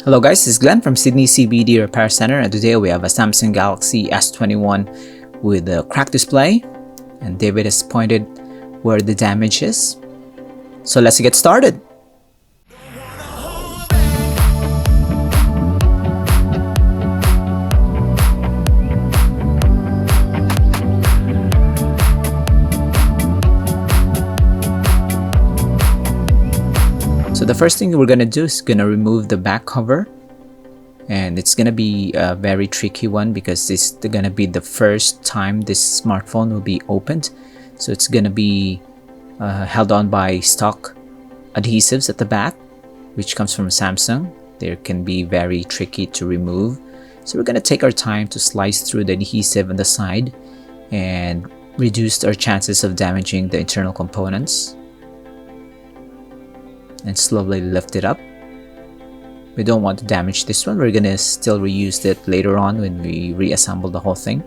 Hello guys, this is Glenn from Sydney CBD Repair Centre, and today we have a Samsung Galaxy S21 with a cracked display, and David has pointed where the damage is. So let's get started. So the first thing we're gonna do is gonna remove the back cover, and it's gonna be a very tricky one because this is gonna be the first time this smartphone will be opened. So it's gonna be held on by stock adhesives at the back, which comes from Samsung. They can be very tricky to remove. So we're gonna take our time to slice through the adhesive on the side and reduce our chances of damaging the internal components. And slowly lift it up. We don't want to damage this one. We're gonna still reuse it later on when we reassemble the whole thing.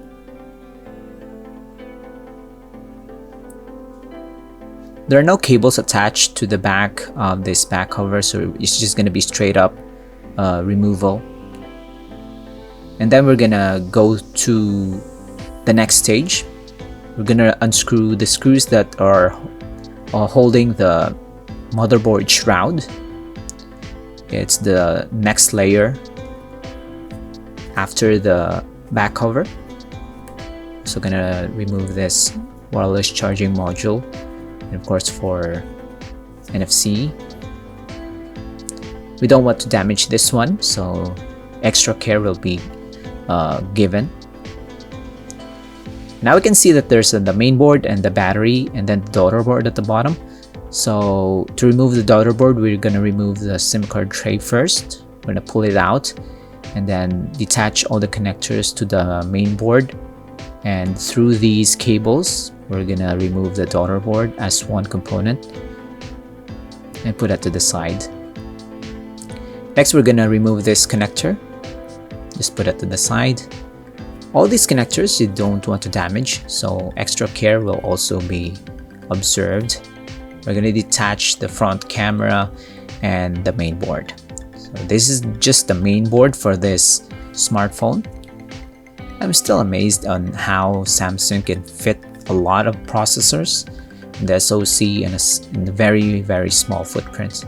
There are no cables attached to the back of this back cover, so it's just gonna be straight up removal. And then we're gonna go to the next stage. We're gonna unscrew the screws that are holding the motherboard shroud. It's the next layer after the back cover. So gonna remove this wireless charging module, and of course for NFC. We don't want to damage this one, so extra care will be given. Now we can see that there's the main board and the battery and then the daughter board at the bottom. So to remove the daughter board, we're gonna remove the SIM card tray first. We're gonna pull it out and then detach all the connectors to the main board. And through these cables, we're gonna remove the daughter board as one component and put that to the side. Next, we're gonna remove this connector. Just put it to the side. All these connectors you don't want to damage, so extra care will also be observed. We're going to detach the front camera and the main board. So this is just the main board for this smartphone. I'm still amazed on how Samsung can fit a lot of processors in the SoC in a very, very small footprint.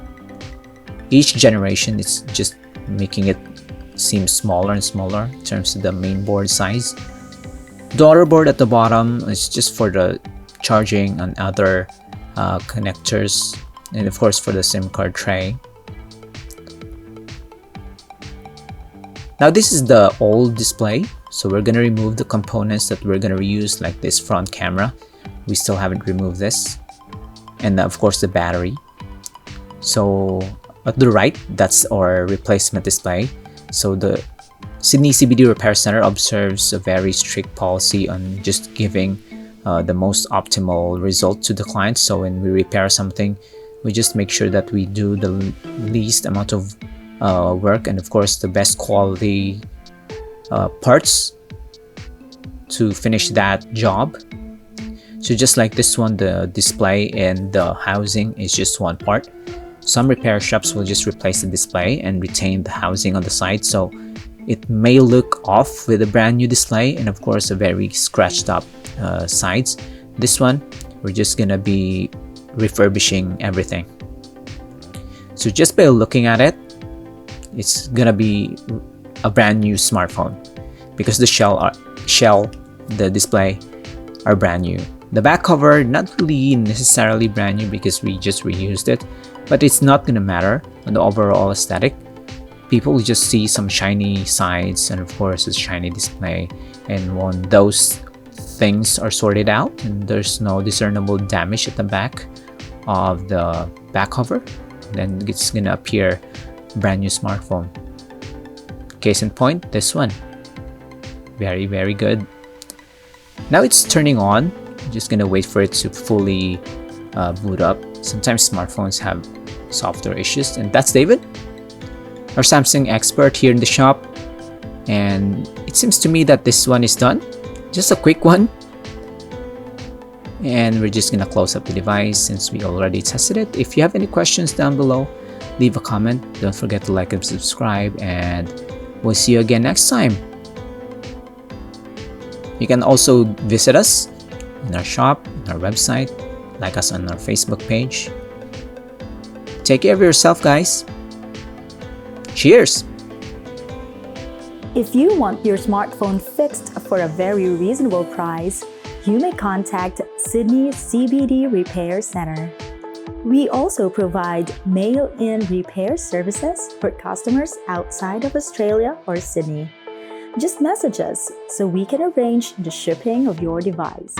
Each generation it's just making it seem smaller and smaller in terms of the main board size. Daughter board at the bottom is just for the charging and other connectors, and of course for the SIM card tray. Now this is the old display, so we're gonna remove the components that we're gonna reuse, like this front camera. We still haven't removed this, and of course the battery. So at the right, that's our replacement display. So the Sydney CBD Repair Centre observes a very strict policy on just giving the most optimal result to the client. So when we repair something, we just make sure that we do the least amount of work and of course the best quality parts to finish that job. So just like this one, the display and the housing is just one part. Some repair shops will just replace the display and retain the housing on the side, so it may look off with a brand new display and of course a very scratched up sides. This one, we're just gonna be refurbishing everything. So just by looking at it, it's gonna be a brand new smartphone because the shell, the display are brand new. The back cover, not really necessarily brand new because we just reused it, but it's not gonna matter on the overall aesthetic. People will just see some shiny sides and of course a shiny display, and when those things are sorted out and there's no discernible damage at the back of the back cover, then it's gonna appear brand new smartphone. Case in point, this one, very, very good. Now it's turning on. I'm just gonna wait for it to fully boot up. Sometimes smartphones have software issues, and that's David, our Samsung expert here in the shop, and it seems to me that this one is done. Just a quick one, and we're just gonna close up the device since we already tested it. If you have any questions down below, leave a comment. Don't forget to like and subscribe, and we'll see you again next time. You can also visit us in our shop, on our website, like us on our Facebook page. Take care of yourself, guys. Cheers! If you want your smartphone fixed for a very reasonable price, you may contact Sydney CBD Repair Centre. We also provide mail-in repair services for customers outside of Australia or Sydney. Just message us so we can arrange the shipping of your device.